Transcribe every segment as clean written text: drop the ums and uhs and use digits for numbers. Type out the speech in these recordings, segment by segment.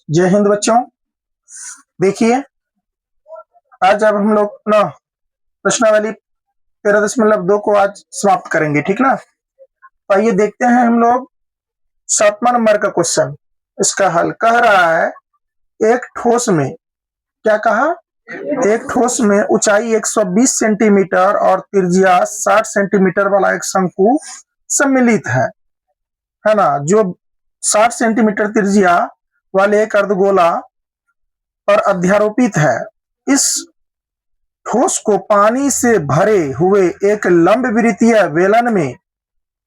जय हिंद बच्चों। देखिए, आज अब हम लोग ना प्रश्नावली 13.2 को आज समाप्त करेंगे, ठीक ना। तो आइए देखते हैं हम लोग 7वां नंबर का क्वेश्चन। इसका हल कह रहा है, एक ठोस में, क्या कहा, एक ठोस में ऊंचाई 120 सेंटीमीटर और त्रिज्या 60 सेंटीमीटर वाला एक शंकु सम्मिलित है ना, जो 60 सेंटीमीटर त्रिज्या वाले एक अर्धगोला पर अध्यारोपित है। इस ठोस को पानी से भरे हुए एक लंबवृत्तीय बेलन में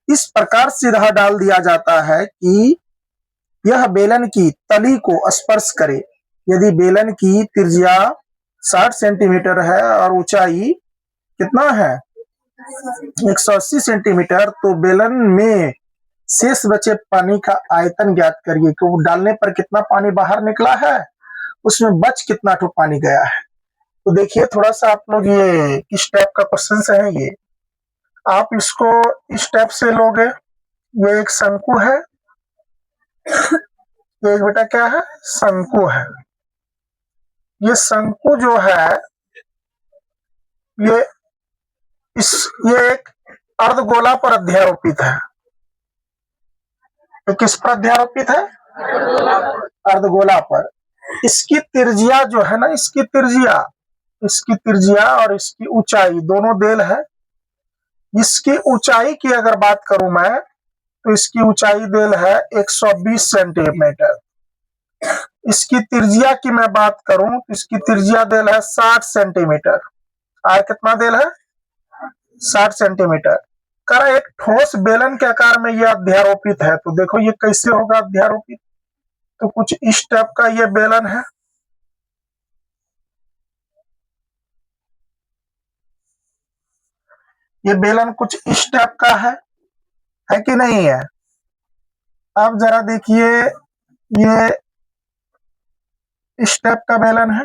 इस प्रकार सीधा डाल दिया जाता है कि यह बेलन की तली को स्पर्श करे। यदि बेलन की त्रिज्या 60 सेंटीमीटर है और ऊंचाई कितना है, 180 सेंटीमीटर, तो बेलन में शेष बचे पानी का आयतन ज्ञात करिए कि वो डालने पर कितना पानी बाहर निकला है, उसमें बच कितना ठो पानी गया है। तो देखिए, थोड़ा सा आप लोग ये किस टाइप का क्वेश्चन है, ये आप इसको इस टाइप से लोगे। ये एक शंकु है, ये एक बेटा क्या है, शंकु है। ये शंकु जो है, ये एक अर्धगोला पर अध्यारोपित है। तो किस पर अध्यारोपित है, अर्धगोला पर। इसकी त्रिज्या जो है ना, इसकी त्रिज्या और इसकी ऊंचाई दोनों देल है। इसकी ऊंचाई की अगर बात करूं मैं, तो इसकी ऊंचाई देल है 120 सेंटीमीटर। इसकी त्रिज्या की मैं बात करूं तो इसकी त्रिज्या देल है 60 सेंटीमीटर। आर कितना देल है, 60 सेंटीमीटर। कर एक ठोस बेलन के आकार में यह अध्यारोपित है। तो देखो ये कैसे होगा अध्यारोपित, तो कुछ इस टाइप का ये बेलन है। ये बेलन कुछ इस टाइप का है कि नहीं है। अब जरा देखिए, ये इस टाइप का बेलन है,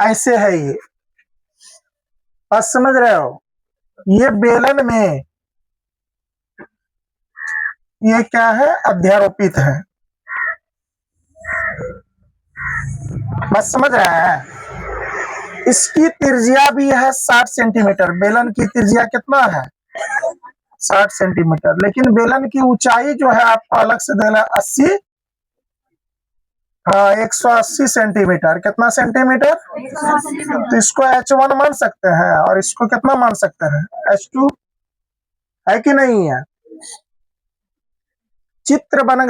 ऐसे है ये, बात समझ रहे हो। ये बेलन में ये क्या है, अध्यारोपित है, बात समझ रहे हैं। इसकी त्रिज्या भी है 60 सेंटीमीटर। बेलन की त्रिज्या कितना है, 60 सेंटीमीटर। लेकिन बेलन की ऊंचाई जो है आपको अलग से देना 80, हाँ 180 सेंटीमीटर। कितना सेंटीमीटर, तो इसको H1 मान सकते हैं और इसको कितना मान सकते हैं, H2, है कि नहीं है। चित्र बन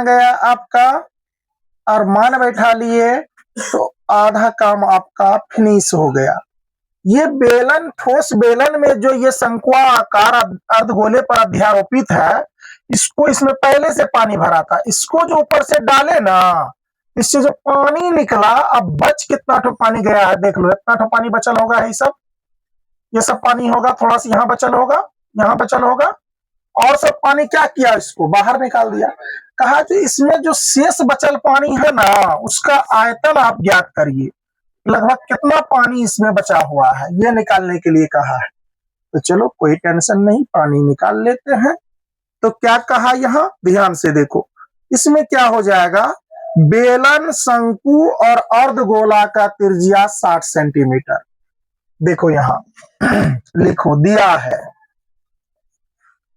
गया आपका, और मान बैठा लिए तो आधा काम आपका फिनिश हो गया। ये बेलन, ठोस बेलन में जो ये शंकुआ आकार अर्धगोले पर अध्यारोपित है, इसको इसमें पहले से पानी भरा था। इसको जो ऊपर से डाले ना, इससे जो पानी निकला, अब बच कितना ठो पानी गया है देख लो। इतना ठो पानी बचल होगा, ये सब पानी होगा। थोड़ा सा यहाँ बचल होगा, यहाँ बचल होगा, और सब पानी क्या किया, इसको बाहर निकाल दिया। कहा कि इसमें जो शेष बचल पानी है ना, उसका आयतन आप ज्ञात करिए, लगभग कितना पानी इसमें बचा हुआ है, ये निकालने के लिए कहा है। तो चलो कोई टेंशन नहीं, पानी निकाल लेते हैं। तो क्या कहा यहाँ, ध्यान से देखो, इसमें क्या हो जाएगा, बेलन, शंकु और अर्धगोला का त्रिज्या 60 सेंटीमीटर। देखो यहाँ लिखो, दिया है,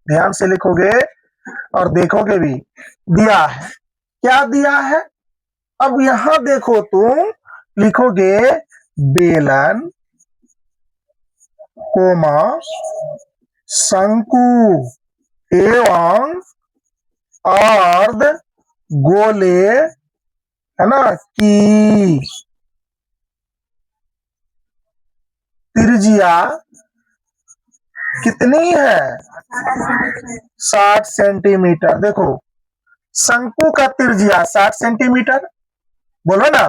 ध्यान से लिखोगे और देखोगे भी, दिया है। क्या दिया है, अब यहां देखो, तुम लिखोगे बेलन, कोमा, शंकु एवं अर्ध गोले, है ना, की त्रिज्या कितनी है, 60 सेंटीमीटर। देखो, शंकु का त्रिज्या 60 सेंटीमीटर, बोलो ना।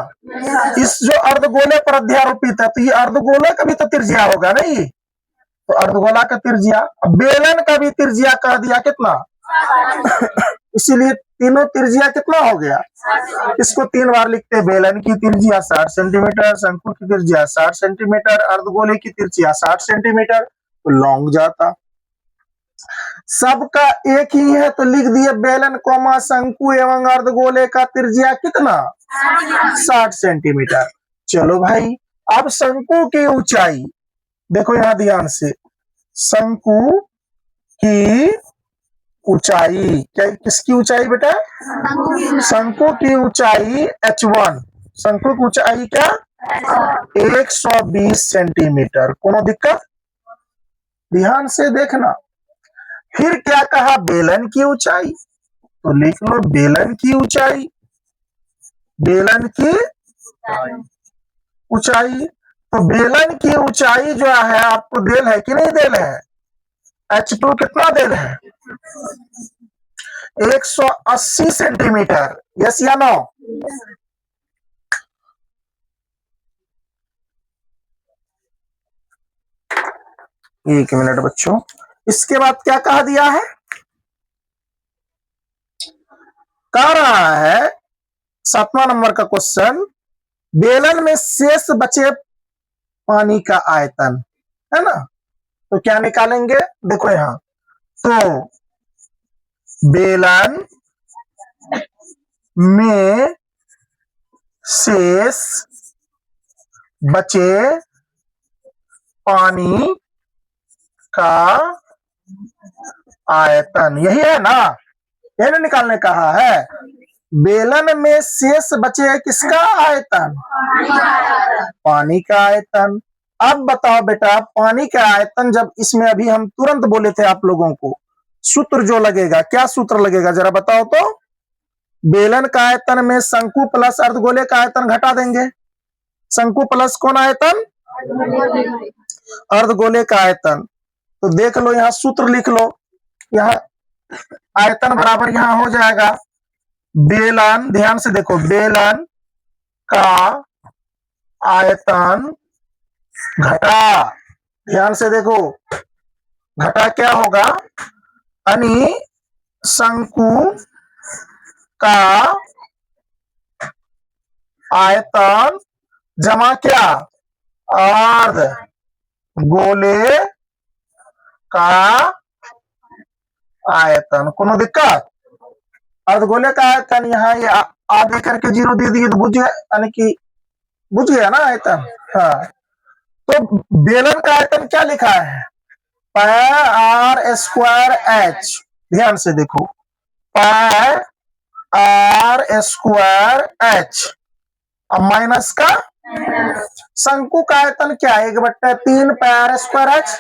इस जो अर्धगोले पर अध्यारोपित है, तो ये अर्धगोले का भी तो त्रिज्या होगा नहीं, तो अर्धगोला का त्रिज्या, बेलन का भी त्रिज्या कह दिया कितना इसीलिए तीनों त्रिज्या कितना हो गया। इसको 3 बार लिखते हैं, बेलन की त्रिज्या 60 सेंटीमीटर, शंकु की त्रिज्या 60 सेंटीमीटर, अर्धगोले की त्रिज्या 60 सेंटीमीटर, तो लॉन्ग जाता। सबका एक ही है तो लिख दिए बेलन कोमा शंकु एवं अर्धगोले का त्रिज्या कितना 60 सेंटीमीटर। चलो भाई अब शंकु की ऊंचाई देखो यहां ध्यान से, शंकु की ऊंचाई क्या, किसकी ऊंचाई बेटा, शंकु की ऊंचाई h1, शंकु की ऊंचाई क्या 120 सेंटीमीटर। कोनो दिक्कत, ध्यान से देखना। फिर क्या कहा, बेलन की ऊंचाई, तो लिख लो बेलन की ऊंचाई, बेलन की ऊंचाई। तो बेलन की ऊंचाई जो है आपको देल है कि नहीं देल है, h2 कितना देल है 180 सेंटीमीटर, यस या नो। एक मिनट बच्चों, इसके बाद क्या कहा दिया है, कह रहा है 7वां नंबर का क्वेश्चन, बेलन में शेष बचे पानी का आयतन है ना, तो क्या निकालेंगे, देखो यहां, तो बेलन में शेष बचे पानी का आयतन, यही है ना, यही निकालने कहा है। बेलन में शेष बचे किसका आयतन, पानी का आयतन। अब बताओ बेटा पानी का आयतन, जब इसमें अभी हम तुरंत बोले थे आप लोगों को, सूत्र जो लगेगा, क्या सूत्र लगेगा जरा बताओ तो, बेलन का आयतन में शंकु प्लस अर्धगोले का आयतन घटा देंगे, शंकु प्लस कौन आयतन, अर्धगोले का आयतन। तो देख लो यहां सूत्र लिख लो, यहां आयतन बराबर यहां हो जाएगा, बेलन, ध्यान से देखो, बेलन का आयतन घटा, ध्यान से देखो, घटा क्या होगा, यानी शंकु का आयतन जमा क्या, अर्ध गोले का आयतन। कोनो दिक्कत, अर्धगोले का आयतन यहाँ ये आधे करके 0 दे दिए तो बुझ गया, यानी कि बुझ गया ना आयतन। हाँ, तो बेलन का आयतन क्या लिखा है, पाई आर स्क्वायर एच, ध्यान से देखो, पाई आर स्क्वायर एच, अब माइनस का शंकु का आयतन क्या है 1/3 पाई आर स्क्वायर एच,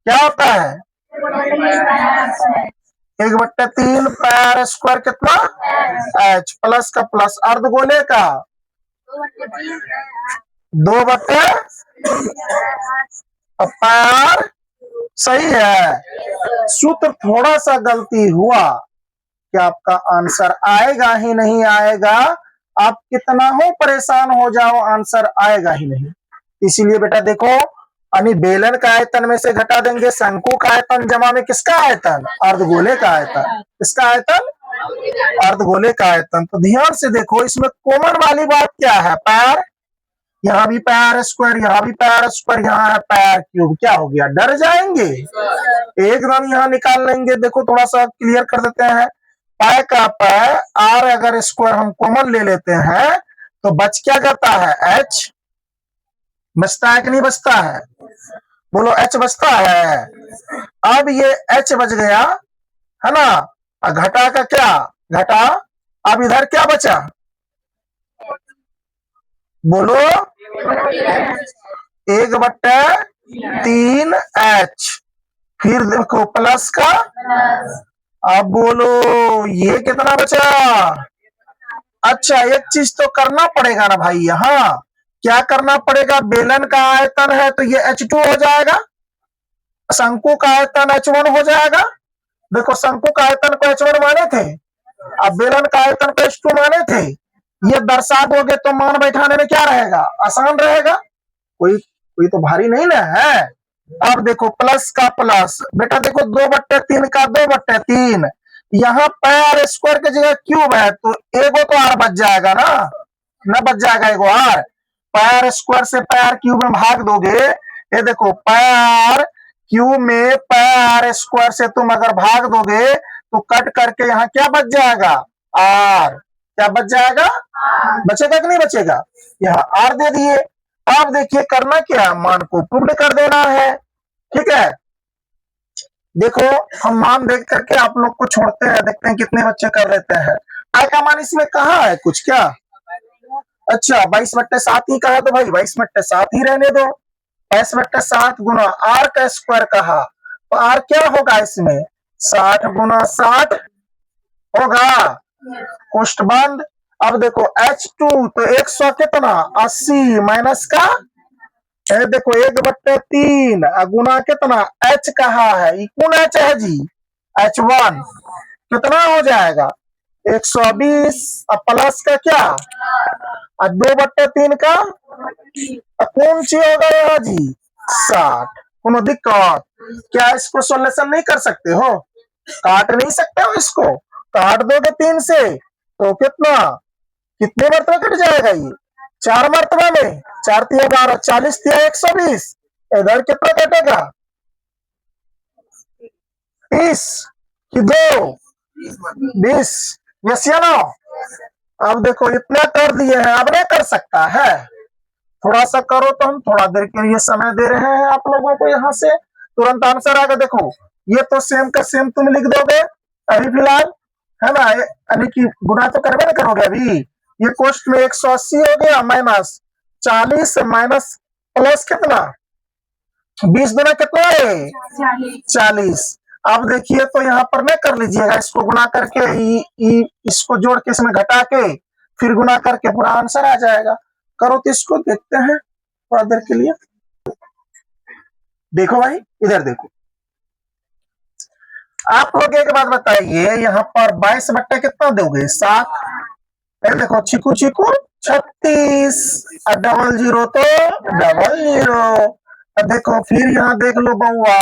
क्या होता है 1/3 पाई आर स्क्वायर कितना एच, प्लस का प्लस, अर्धगोले का 2/, पाई आर सही है। सूत्र थोड़ा सा गलती हुआ कि आपका आंसर आएगा ही नहीं आएगा, आप कितना हो परेशान हो जाओ आंसर आएगा ही नहीं। इसीलिए बेटा देखो, यानी बेलन का आयतन में से घटा देंगे शंकु का आयतन जमा में किसका आयतन, अर्धगोले का आयतन, किसका आयतन, अर्धगोले का आयतन। तो ध्यान से देखो, इसमें कॉमन वाली बात क्या है, पैर, यहाँ भी पैर स्क्वायर, यहाँ भी पैर स्क्वायर, यहाँ है पैर क्यूब, क्या हो गया, डर जाएंगे, एकदम यहाँ निकाल लेंगे। देखो थोड़ा सा क्लियर कर देते हैं, पाई का पाई आर अगर स्क्वायर हम कॉमन ले लेते हैं तो बच क्या जाता है, एच बचता है कि नहीं बचता है, बोलो एच बचता है। अब ये एच बच गया है ना, घटा का क्या घटा, अब इधर क्या बचा, बोलो 1/3 एच, फिर देखो प्लस का, अब बोलो ये कितना बचा। अच्छा एक चीज तो करना पड़ेगा ना भाई, यहाँ क्या करना पड़ेगा, बेलन का आयतन है तो ये H2 हो जाएगा, शंकु का आयतन H1 हो जाएगा। देखो शंकु का आयतन को H1 माने थे, अब बेलन का आयतन को H2 माने थे, ये दर्शा दोगे तो मान बैठाने में क्या रहेगा, आसान रहेगा, कोई तो भारी नहीं ना है। अब देखो प्लस का प्लस, बेटा देखो 2/3 का 2/3, यहाँ पैर स्क्वायर की जगह क्यूब है तो एगो तो आर बच जाएगा ना बच जाएगा एगो आर, पैर स्क्वायर से पैर क्यूब में भाग दोगे, ये देखो पैर क्यू में पाई r² से तुम अगर भाग दोगे तो कट करके यहाँ क्या बच जाएगा, r। क्या बच जाएगा, बचेगा कि नहीं बचेगा, यहाँ r दे दिए। अब देखिए करना क्या, मान को पुट कर देना है, ठीक है। देखो हम मान देख करके आप लोग को छोड़ते हैं, देखते हैं कितने बच्चे कर लेते हैं। आई का मान इसमें कहाँ है कुछ क्या, अच्छा 22/7 ही कहा तो भाई 22/7 ही रहने दो। 22/7 गुना r का स्क्वायर कहा तो r क्या होगा इसमें, 60 गुना 60 होगा, कोष्ट बंद। अब देखो h2 तो 100 कितना 80 माइनस का देखो 1/3 गुना कितना h कहा है, कौन h है जी, h1 कितना हो जाएगा 120 प्लस का क्या 2/3 का कौन सी होगा यहाँ जी 60। कोनो दिक्कत क्या, इसको सॉल्यूशन नहीं कर सकते हो, काट नहीं सकते हो, इसको काट दोगे 3 से तो कितना, कितने मरतबा कट जाएगा ये 4 मरतबा में, 4 × 12 40 × 120, इधर कितना कटेगा 30 कि 2 20, यस या नो। अब देखो इतना कर दिए हैं, अब नहीं कर सकता है, थोड़ा सा करो तो हम थोड़ा देर के लिए समय दे रहे हैं आप लोगों को, यहाँ से तुरंत आंसर आएगा। देखो ये तो सेम का सेम तुम लिख दोगे अभी फिलहाल, है ना, यानी कि गुना तो करवे ना करोगे अभी, ये कोष्ट में 180 हो गया माइनस 40 माइनस प्लस कितना 20 गुना कितना है 40। अब देखिए तो यहाँ पर नहीं कर लीजिएगा, इसको गुना करके इसको जोड़ के इसमें घटा के फिर गुना करके पूरा आंसर आ जाएगा। करो तो इसको देखते हैं थोड़ा देर के लिए। देखो भाई इधर देखो, आप लोग एक बात बताइए, यहाँ पर 22 बट्टे कितना दोगे 7, देखो चिकू चिकू 36 डबल 0 तो डबल 0। देखो फिर यहाँ देख लो बउआ,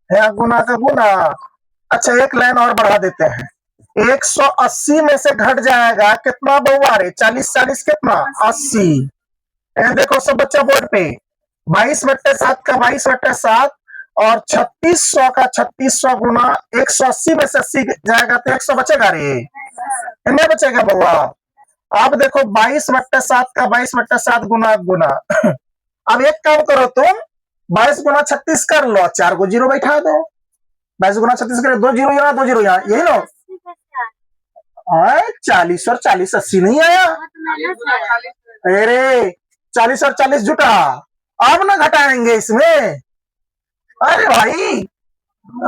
है गुना का गुना। अच्छा एक लाइन और बढ़ा देते हैं, 180 में से घट जाएगा कितना बउआ रे 40 40 कितना 80। देखो सब बच्चा बोर्ड पे 22/7 का 22/7 और 3600 का 3600 गुना 180 में से 80 जाएगा तो 100 बचेगा रे, नहीं बचेगा बउआ। अब देखो 22/7 का 22/7 गुना गुना अब एक काम करो तुम 22 गुना 36 कर लो, 4 को 0 बैठा दो, 22 गुना 36 करे 2 0 यहाँ 2 0 यहाँ, यही लो 40 और 40 80 नहीं आया, अरे 40 और 40 जुटा, अब ना घटाएंगे इसमें, अरे भाई।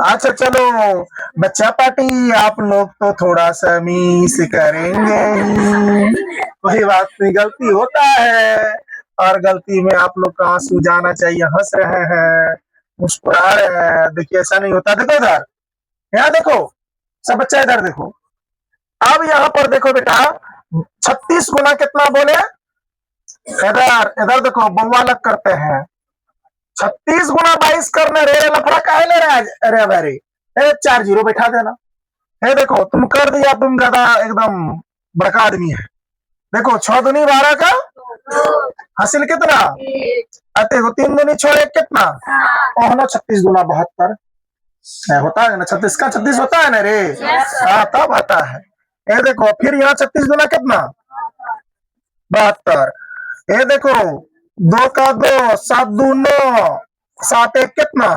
अच्छा चलो बच्चा पार्टी आप लोग तो थोड़ा सा मिस करेंगे ही, कोई बात नहीं, गलती होता है और गलती में आप लोग का आंसू जाना चाहिए, हंस रहे हैं मुस्कुरा रहे हैं, देखिए ऐसा नहीं होता। देखो इधर, यहाँ देखो सब बच्चा इधर देखो, अब यहाँ पर देखो बेटा 36 गुना कितना बोले, इधर इधर देखो बउआ अलग करते हैं, 36 गुना 22 करने रे लफड़ा काहे ले रहा है, अरे अरे 4 0 बैठा देना है। देखो तुम कर दिया, तुम ज्यादा एकदम बड़का आदमी है। देखो 6 दूनी 12 का हासिल कितना, देखो 3 दूनी 6 1 कितना, ओहनो 36 गुना 72 होता है ना, 36 का 36 होता है ना रे, हाँ तब आता है। ये देखो फिर यहाँ 36 गुना कितना 72, ये देखो 2 का 2 7 2 9 7 1 कितना,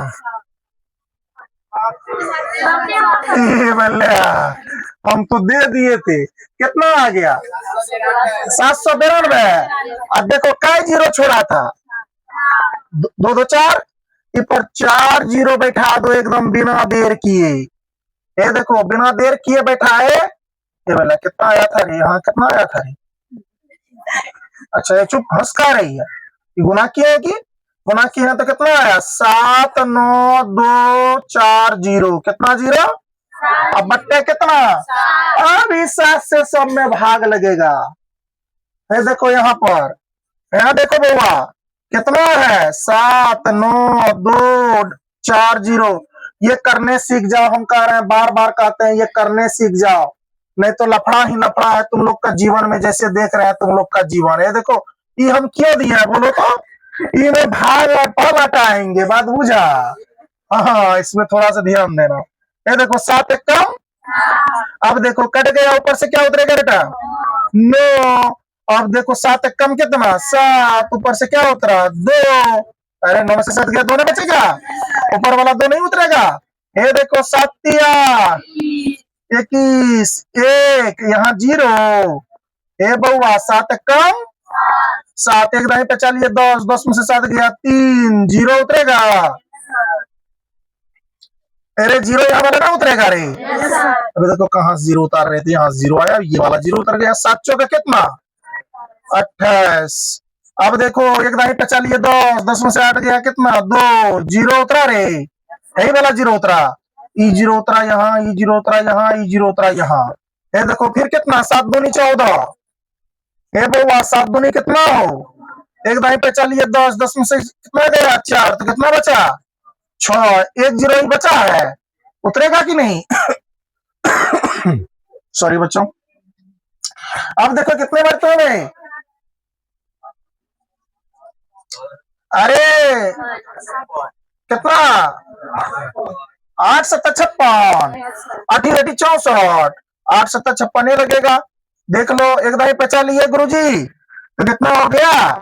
हम तो दे दिए थे, कितना आ गया 792। अब देखो काय 0 छोड़ा था 2 2 4, पर 4 0 बैठा दो एकदम बिना देर किए, ये देखो बिना देर किए बैठाए, ये वाला कितना आया था रे, यहाँ कितना आया था रे, अच्छा ये चुप हंस खा रही है, गुना किया है कि गुना किया है तो कितना आया 7 9 2 4 0, कितना 0, अब बट्टे कितना, अब इस 7 से सब में भाग लगेगा। ये देखो यहाँ पर, यहाँ देखो बउआ कितना है 7 9 2 4 0, ये करने सीख जाओ, हम कह रहे हैं बार बार कहते हैं ये करने सीख जाओ, नहीं तो लफड़ा ही लफड़ा है तुम लोग का जीवन में, जैसे देख रहे हैं तुम लोग का जीवन। ये देखो ये हम क्यों दिए बोलो तो, ये में भाग और पल हटाएंगे, बात बुझा, हाँ हाँ, इसमें थोड़ा सा ध्यान देना। ये देखो 7 एक कम, अब देखो कट गया, ऊपर से क्या उतरेगा बेटा? 9। अब देखो 7 एक कम कितना? 7, ऊपर से क्या उतरा? 2। अरे 9 से 7 गया, 2 नहीं बचेगा, ऊपर वाला 2 नहीं उतरेगा। ये देखो 7 तिया 21, 1 यहाँ 0। ए बउआ 7 एक कम 7, एक दाई पे चलिए 10, 10 में से 7 गया 3, 0 उतरेगा। अरे 0 यहाँ वाला ना उतरेगा रे। अरे देखो कहाँ 0 उतार रहे थे, यहाँ 0 आया, ये वाला 0 उतर गया। 7 चौका कितना? 28। अब देखो एक दाई पे चलिए 10, 10 में से 8 गया कितना? 2, 0 उतरा रे, यही वाला 0 उतरा। ई 0 उतरा यहाँ, ई 0 उतरा यहाँ, ई 0 उतरा यहाँ। ये देखो फिर कितना? 7 दूनी 14। हे बउआ 7 दूनी कितना हो? एक दाई पे चलिए 10, 10 में से कितना गया? 4, तो कितना बचा? 6, 1 0 ही बचा है, उतरेगा कि नहीं? सॉरी बच्चों। अब देखो कितने बर्तन में, अरे कितना? 8 7 56, 8 8 64, 8 7 56 नहीं लगेगा। देख लो एक दाई पचा लिए गुरुजी, तो कितना हो गया?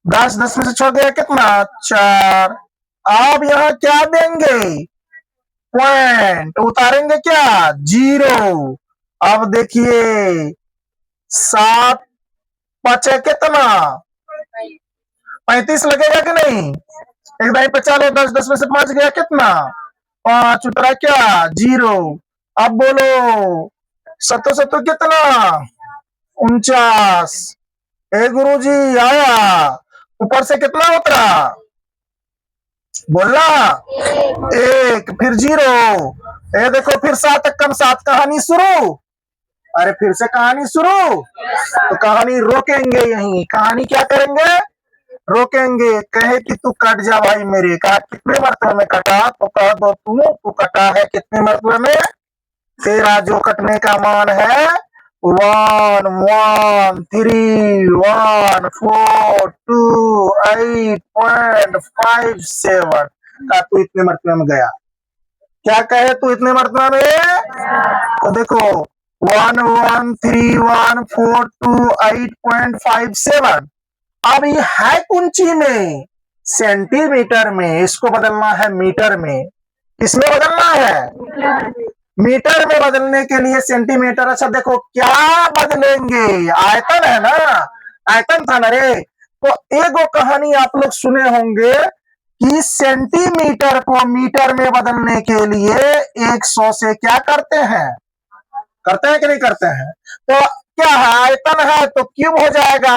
10, 10 में से 6 गया कितना? 4। अब यहाँ क्या देंगे? पॉइंट उतारेंगे क्या? 0। अब देखिए 7 5 कितना? 35 लगेगा कि नहीं? एक दाई पे चलो 10, 10 में से 5 गया कितना? 5 उतरा क्या? 0। अब बोलो सत्तो सत्तो कितना? 49। ए गुरुजी आया, ऊपर से कितना उतरा? बोलना 1, फिर 0। ए देखो फिर 7 कम 7, कहानी शुरू। अरे फिर से कहानी शुरू, तो कहानी रोकेंगे यहीं। कहानी क्या करेंगे? रोकेंगे। कहे कि तू कट जा भाई मेरे, कहा कितने मरतबे में कटा? तो कह दो तू कटा है कितने मरतबे में? तेरा जो कटने का मान है 1 1 3 1 4 2 8.57 का तू इतने मरतबे में गया। क्या कहे तू इतने मरतबे में? तो देखो 1 1 3 1 4 2 8.57। अब ये है कुंची में, सेंटीमीटर में, इसको बदलना है मीटर में। किसमें बदलना है? मीटर में बदलने के लिए सेंटीमीटर। अच्छा देखो क्या बदलेंगे? आयतन है ना, आयतन था ना रे। तो एगो कहानी आप लोग सुने होंगे कि सेंटीमीटर को मीटर में बदलने के लिए 100 से क्या करते हैं? करते हैं कि नहीं करते हैं? तो क्या है? आयतन है तो क्यूब हो जाएगा।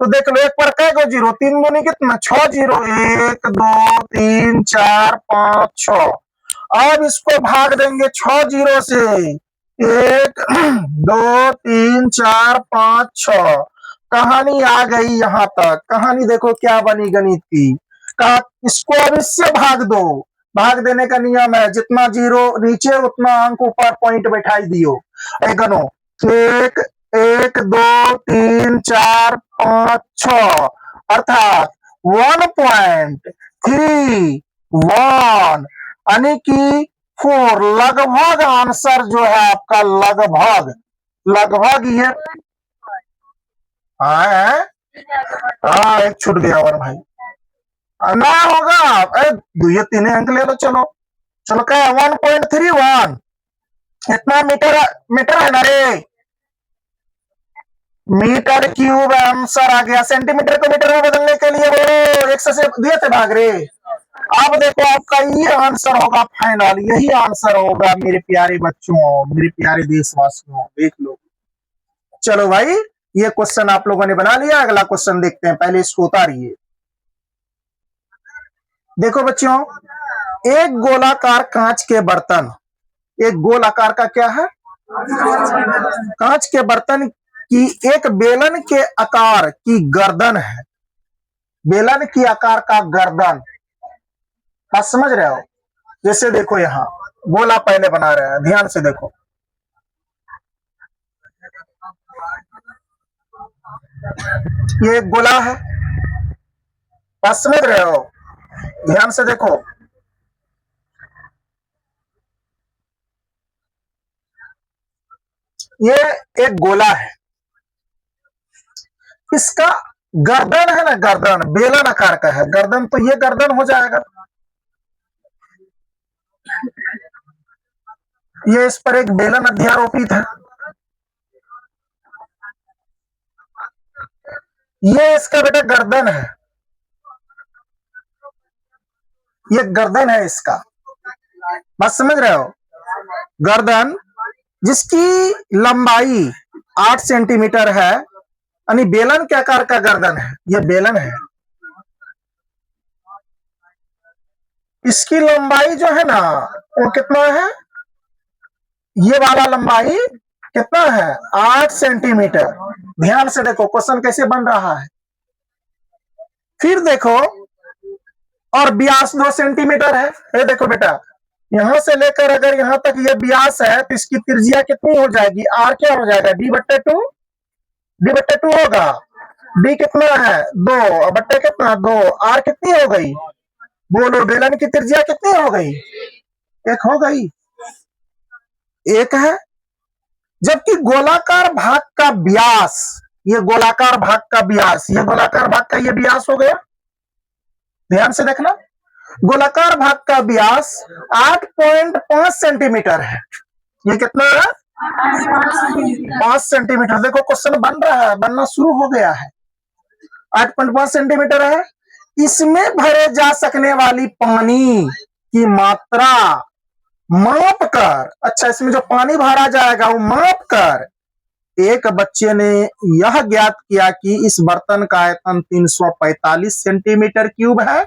तो देख लो एक पर कै गो 0, 3 दूनी कितना? 6 0, 1 2 3 4 5 6। अब इसको भाग देंगे 6 0 से, 1 2 3 4 5 6। कहानी आ गई यहां तक। कहानी देखो क्या बनी गणित की। इसको अब इससे भाग दो। भाग देने का नियम है, जितना 0 नीचे उतना अंक ऊपर पॉइंट बैठाई दियो। गनो 1 1 2 3 4 5 6, अर्थात 1.31 यानी कि 4। लगभग आंसर जो है आपका, लगभग लगभग ये हाँ एक छूट गया और भाई ना होगा। ये 3 अंक ले लो। चलो चलो क्या 1.31 इतना मीटर, मीटर है ना रे, मीटर क्यूब आंसर आ गया। सेंटीमीटर को मीटर में बदलने के लिए वो 100 से दिए थे भाग रे। अब देखो आपका ये आंसर होगा फाइनल, यही आंसर होगा मेरे प्यारे बच्चों, मेरे प्यारे देशवासियों। देख लो। चलो भाई ये क्वेश्चन आप लोगों ने बना लिया। अगला क्वेश्चन देखते हैं, पहले इसको उतारिए। देखो बच्चों, एक गोलाकार कांच के बर्तन, एक गोल आकार का क्या है? कांच के बर्तन की एक बेलन के आकार की गर्दन है। बेलन की आकार का गर्दन, बात समझ रहे हो? जैसे देखो यहां गोला पहले बना रहे हैं, ध्यान से देखो। ये एक गोला है, बात समझ रहे हो? ध्यान से देखो। ये एक गोला है, इसका गर्दन है ना, गर्दन बेलन आकार का है गर्दन, तो ये गर्दन हो जाएगा। ये इस पर एक बेलन अध्यारोपित है, ये इसका बेटा गर्दन है, ये गर्दन है इसका, बात समझ रहे हो? गर्दन जिसकी लंबाई 8 सेंटीमीटर है, यानी बेलन के आकार का गर्दन है, ये बेलन है। इसकी लंबाई जो है ना वो कितना है, ये वाला लंबाई कितना है, 8 सेंटीमीटर। ध्यान से देखो क्वेश्चन कैसे बन रहा है। फिर देखो, और व्यास 2 सेंटीमीटर है। ये देखो बेटा, यहां से लेकर अगर यहां तक ये व्यास है तो इसकी त्रिज्या कितनी हो जाएगी, आर क्या हो जाएगा, d/2, d/2 होगा। डी कितना है, 2 बट्टे कितना 2, आर कितनी हो गई, बोलो बेलन की त्रिज्या कितनी हो गई, 1 हो गई, 1 है। जबकि गोलाकार भाग का व्यास, ये गोलाकार भाग का व्यास, ये गोलाकार भाग का ये व्यास हो गया। ध्यान से देखना, गोलाकार भाग का व्यास 8.5 सेंटीमीटर है। ये कितना है, 5 सेंटीमीटर। देखो क्वेश्चन बन रहा है, बनना शुरू हो गया है। 8.5 सेंटीमीटर है। इसमें भरे जा सकने वाली पानी की मात्रा माप कर, अच्छा इसमें जो पानी भरा जाएगा वो माप कर, एक बच्चे ने यह ज्ञात किया कि इस बर्तन का आयतन 345 सेंटीमीटर क्यूब है।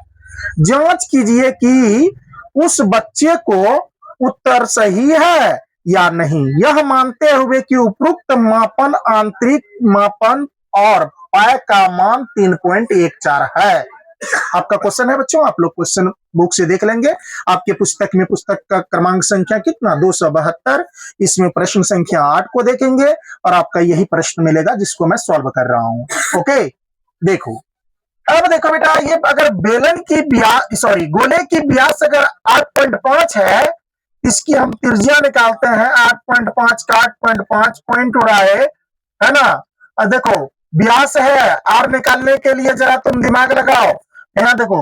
जांच कीजिए कि उस बच्चे को उत्तर सही है या नहीं, यह मानते हुए कि उपरोक्त मापन आंतरिक मापन और पाए का मान 3.14 है। आपका क्वेश्चन है बच्चों, आप लोग क्वेश्चन बुक से देख लेंगे। आपके पुस्तक में पुस्तक का क्रमांक संख्या कितना, 272। इसमें प्रश्न संख्या 8 को देखेंगे और आपका यही प्रश्न मिलेगा जिसको मैं सॉल्व कर रहा हूं। ओके, देखो अब देखो बेटा, ये अगर बेलन की व्यास, सॉरी गोले की व्यास अगर 8.5 है, इसकी हम त्रिज्या निकालते हैं 8.5 का 8.5 पॉइंट उड़ाए, है ना। और देखो व्यास है, आर निकालने के लिए जरा तुम दिमाग लगाओ, यहाँ देखो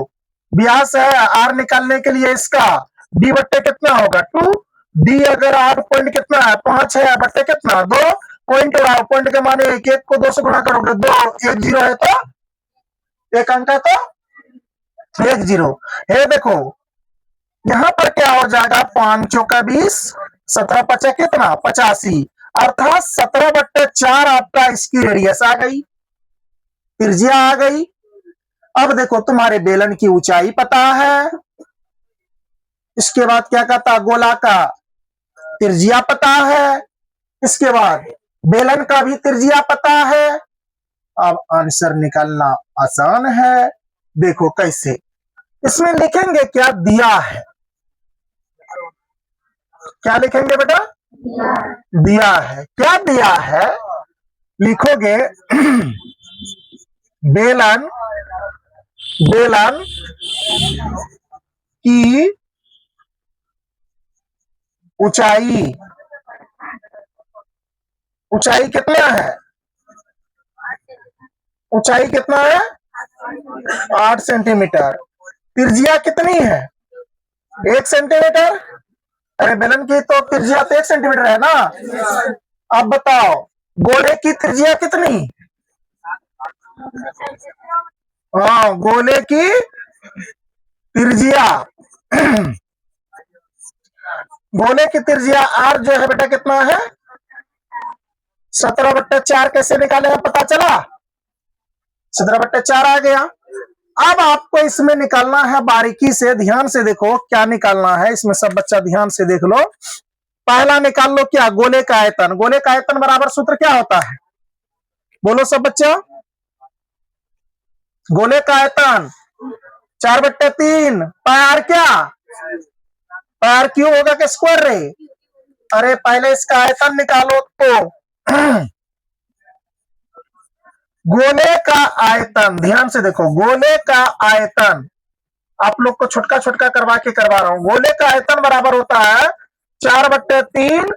व्यास है, आर निकालने के लिए इसका डी बट्टे कितना होगा 2, डी अगर 8 पॉइंट कितना है 5 है, बट्टे कितना 2, पॉइंट उड़ाओ, पॉइंट के माने 1 को 2 से गुणा करोगे 2, 1 0 है तो एक अंक है तो 1 0 है। देखो यहां पर क्या हो जाएगा, 5 चौका 20, 17 पचा कितना 85, अर्थात 17/4 आपका इसकी रेडियस आ गई, त्रिज्या आ गई। अब देखो तुम्हारे बेलन की ऊंचाई पता है, इसके बाद क्या कहता, गोला का त्रिज्या पता है, इसके बाद बेलन का भी त्रिज्या पता है। अब आंसर निकालना आसान है। देखो कैसे, इसमें लिखेंगे क्या, दिया है, क्या लिखेंगे बेटा, दिया है। क्या दिया है, लिखोगे बेलन, बेलन की ऊंचाई, ऊंचाई कितना है, ऊंचाई कितना है 8 सेंटीमीटर, त्रिज्या कितनी है 1 सेंटीमीटर। अरे बेलन की तो त्रिज्या तो 1 सेंटीमीटर है ना। अब बताओ गोले की त्रिज्या कितनी, हाँ गोले की त्रिज्या गोले की त्रिज्या आर जो है बेटा कितना है 17/4। कैसे निकाले हैं पता चला, 17/4 आ गया। अब आपको इसमें निकालना है बारीकी से, ध्यान से देखो क्या निकालना है इसमें, सब बच्चा ध्यान से देख लो। पहला निकाल लो क्या, गोले का आयतन। गोले का आयतन बराबर सूत्र क्या होता है, बोलो सब बच्चा, गोले का आयतन 4/3 पार, क्या पार क्यों होगा कि स्क्वायर रे। अरे पहले इसका आयतन निकालो तो गोले का आयतन, ध्यान से देखो गोले का आयतन, आप लोग को छोटका छोटका करवा के करवा रहा हूं। गोले का आयतन बराबर होता है 4/3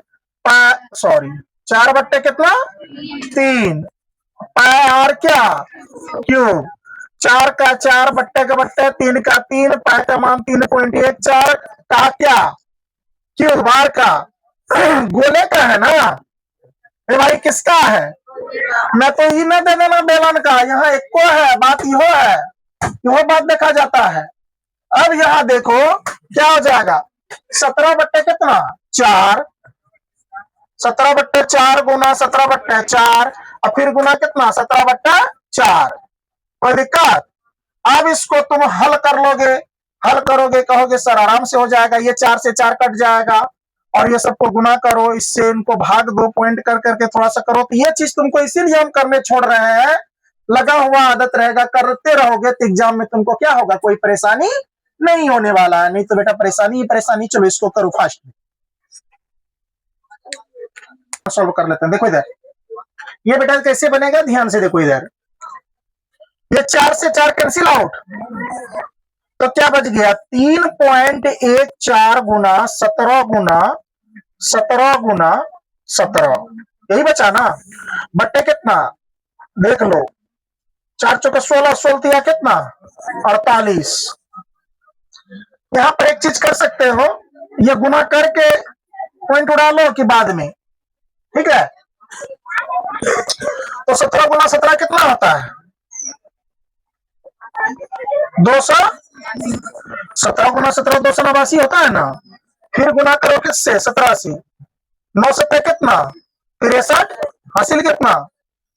सॉरी 4 बट्टे कितना 3 पाई आर क्या क्यूब 4 का 4 बट्टे का बट्टे 3 का 3 पाई का मान 3.14 का क्या क्यूब आर का गोले का है ना ये भाई किसका है मैं तो ये न दे देना बेलन का यहाँ एक को है बात यो है यो बात देखा जाता है। अब यहाँ देखो क्या हो जाएगा 17 बट्टे कितना 4 17 बट्टे 4 गुना 17 बट्टे 4 और फिर गुना कितना 17 बट्टे 4 कोई दिक्कत। अब इसको तुम हल कर लोगे हल करोगे कहोगे सर आराम से हो जाएगा ये 4 से 4 कट जाएगा और ये सबको गुना करो इससे इनको भाग दो पॉइंट कर करके थोड़ा सा करो तो ये चीज तुमको इसीलिए हम करने छोड़ रहे हैं लगा हुआ आदत रहेगा करते रहोगे तो एग्जाम में तुमको क्या होगा कोई परेशानी नहीं होने वाला है नहीं तो बेटा परेशानी ही परेशानी चलो इसको करो फास्ट सॉल्व कर लेते हैं। देखो इधर ये बेटा कैसे बनेगा ध्यान से देखो इधर ये 4 से 4 कैंसिल आउट तो क्या बच गया 3.14 गुना 17 गुना 17 गुना 17 यही बचा ना बट्टे कितना देख लो 4 चौके 16 16 दिया कितना 48 यहां पर एक चीज कर सकते हो ये गुना करके पॉइंट उड़ा लो कि बाद में ठीक है तो 17 गुना 17 कितना होता है 200 17 गुना 17 289 होता है ना फिर गुना करो किससे 17 से 9 सत्ते कितना 63 हासिल कितना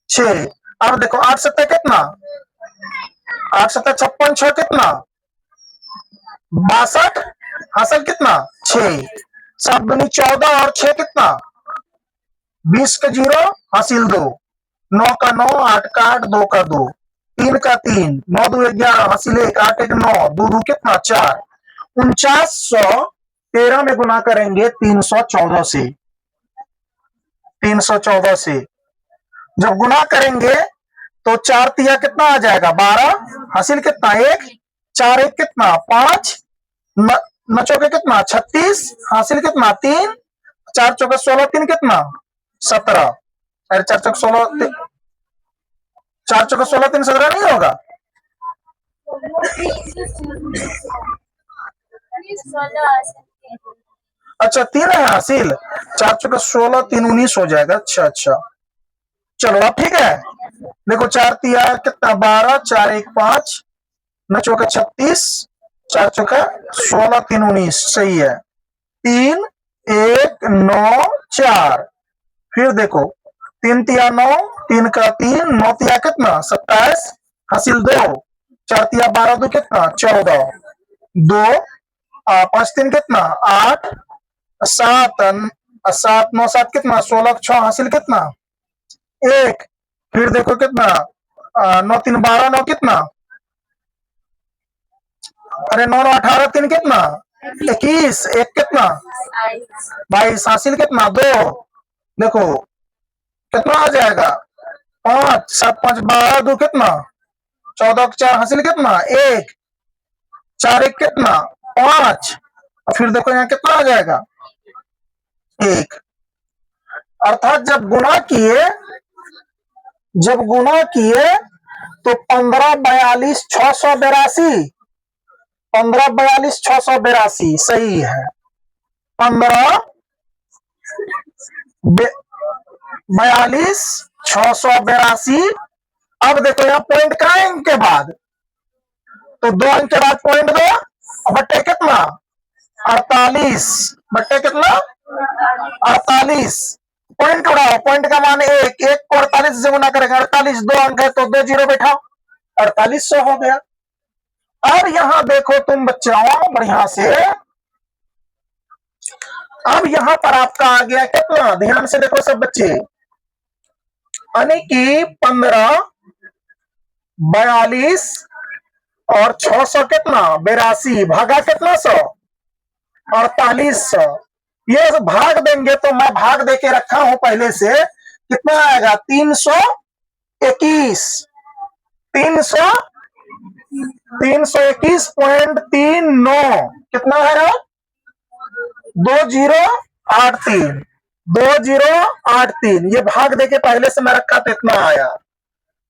6 अब देखो 8 सत्ते कितना 8 सत्ते 56 6 कितना 62 हासिल कितना 6 7 दूनी 14 और 6 कितना 20 का 0 हासिल 2 9 का 9 8 का 8 2 का 2 3 का 3 9 2 11 हासिल 1 8 1 9 2 2 कितना 4 4913 में गुना करेंगे 314 से 314 से जब गुना करेंगे तो 4 तिया कितना आ जाएगा 12 हासिल कितना 1 4 1 कितना 5 न चौके कितना 36 हासिल कितना 3 4 चौके 16 3 कितना 17 अरे 4 चौके 16 4 चौके 16 3 17 नहीं होगा अच्छा 3 है हासिल 4 चौके 16 3 19 हो जाएगा अच्छा अच्छा चलो अब ठीक है देखो 4 तिया कितना 12 4 1 5 न चौका 36 4 चौका 16 3 19 सही है 3 1 9 4 फिर देखो 3 तिया 9 3 का 3 9 तिया कितना 27 हासिल 2 4 तिया 12 2 कितना 14 2 5 3 कितना 8 7 7 9 7 कितना 16 6 हासिल कितना 1 फिर देखो कितना 9 3 12 9 कितना अरे 9 9 18 3 कितना 21 1 कितना 22 हासिल कितना 2 देखो कितना आ जाएगा 5 7 5 12 2 कितना 14 4 हासिल कितना 1 4 1 कितना 5 और फिर देखो यहाँ कितना आ जाएगा 1 अर्थात जब गुना किए तो 15 42 682 15 42 682 सही है 15 42 682 अब देखो यहाँ पॉइंट का अंक के बाद तो 2 अंक के बाद पॉइंट दो बट्टे कितना 48 बट्टे कितना 48 पॉइंट उड़ाओ पॉइंट का मान 1 1 को 48 से गुना करेगा 48 2 अंक है तो 2 जीरो बैठाओ 4800 हो गया। अब यहां देखो तुम बच्चों बढ़िया से अब यहां पर आपका आ गया कितना ध्यान से देखो सब बच्चे यानी कि 15 42 और 600 कितना 82 भागा कितना 100 4800 ये भाग देंगे तो मैं भाग देके रखा हूं पहले से कितना आएगा 321 321.39 कितना है 2083 2083 ये भाग देके पहले से मैं रखा तो इतना आया,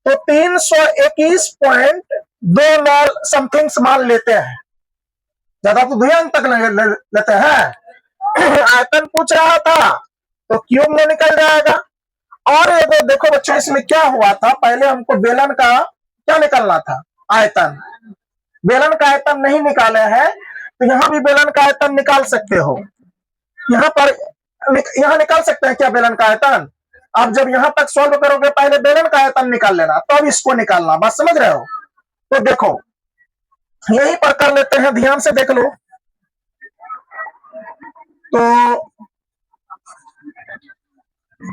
तो 321.29 समथिंग मान लेते हैं, ज्यादा तो 2 अंक तक लेते हैं। आयतन पूछ रहा था तो क्यूब में निकल जाएगा। और ये देखो बच्चों इसमें क्या हुआ था, पहले हमको बेलन का क्या निकलना था, आयतन। बेलन का आयतन नहीं निकाले हैं तो यहां भी बेलन का आयतन निकाल सकते हो, यहां पर यहां निकाल सकते हैं क्या बेलन का आयतन। आप जब यहां तक सॉल्व करोगे पहले बेलन का आयतन निकाल लेना, तब इसको निकालना, बात समझ रहे हो। तो देखो यहीं पर कर लेते हैं, ध्यान से देख लो। तो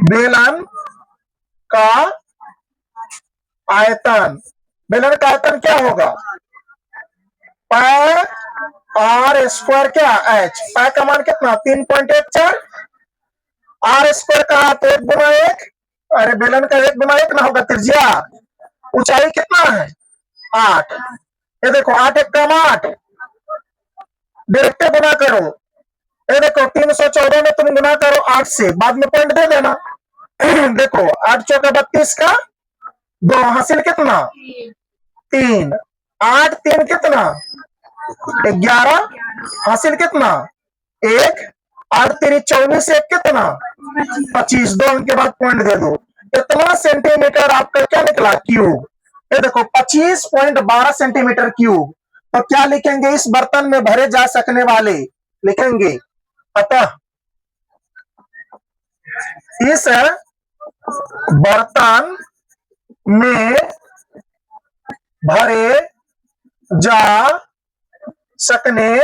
बेलन का आयतन, बेलन का आयतन क्या होगा, पाई आर स्क्वायर क्या एच, पाई का मान कितना 3.14, आर स्क्वायर का तो 1/1, अरे बेलन का 1/1 ना होगा त्रिज्या, ऊंचाई कितना है 8, ये देखो 8 एक कम 8, डायरेक्ट गुना करो, ये देखो 314 में तुम गुना करो 8 से, बाद में पॉइंट दे देना। देखो 8 चौका 32 का 2, हासिल कितना 3, 8 3 कितना 11, हासिल कितना 1, 8 3 24, 1 कितना 25, 2 अंक के बाद पॉइंट दे दो। इतना सेंटीमीटर आपका क्या निकला क्यूब, ये देखो 25.12 सेंटीमीटर क्यूब। तो क्या लिखेंगे, इस बर्तन में भरे जा सकने वाले, लिखेंगे अतः इस बर्तन में भरे जा सकने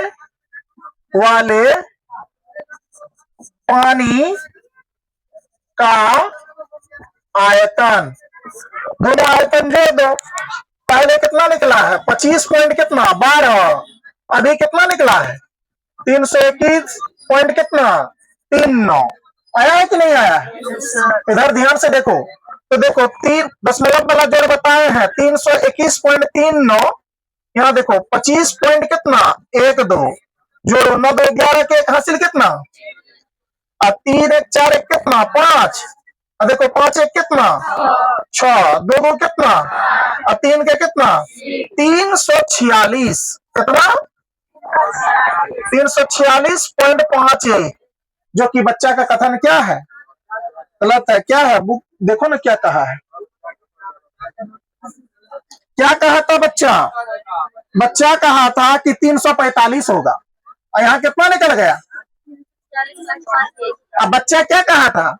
वाले पानी का आयतन, दोनों आयतन दे दो। पहले कितना निकला है 25 पॉइंट कितना 12, अभी कितना निकला है 321 पॉइंट कितना 39, आया है कि नहीं आया है। इधर ध्यान से देखो, तो देखो 3 दशमलव वाला जोड़ बताए हैं 321.39, यहाँ देखो 25 पॉइंट कितना 1 2, जोड़ो 9 2 11 के हासिल कितना, 3 1 4 1 कितना 5, देखो 5 1 कितना 6, 2 2 कितना, 3 के कितना 346, कितना 346.51, जो कि बच्चा का कथन क्या है, गलत है, क्या है बुक देखो ना क्या कहा है, क्या कहा था बच्चा कहा था कि 345 होगा, और यहाँ कितना निकल गया, अब बच्चा क्या कहा था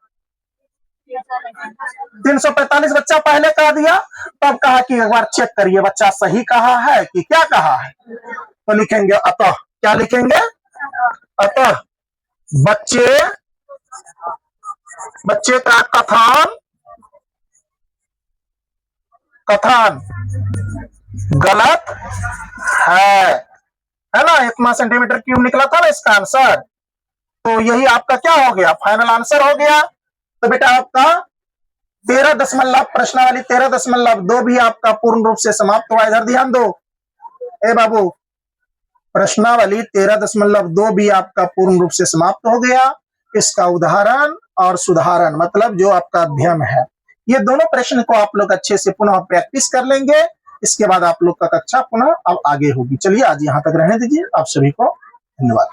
345 बच्चा पहले कह दिया, तब कहा कि एक बार चेक करिए बच्चा सही कहा है कि क्या कहा है। तो लिखेंगे अतः, क्या लिखेंगे अतः बच्चे का कथन गलत है ना, इतना सेंटीमीटर क्यूब निकला था ना इसका आंसर। तो यही आपका क्या हो गया, फाइनल आंसर हो गया। तो बेटा आपका 13 प्रश्नावली 13.2 भी आपका पूर्ण रूप से समाप्त हुआ। इधर ध्यान दो ए बाबू, प्रश्नावली 13.2 भी आपका पूर्ण रूप से समाप्त हो गया। इसका उदाहरण और सुधारण मतलब जो आपका अध्ययन है, ये दोनों प्रश्न को आप लोग अच्छे से पुनः प्रैक्टिस कर लेंगे। इसके बाद आप लोग का कक्षा पुनः अब आगे होगी। चलिए आज यहाँ तक रहने दीजिए। आप सभी को धन्यवाद।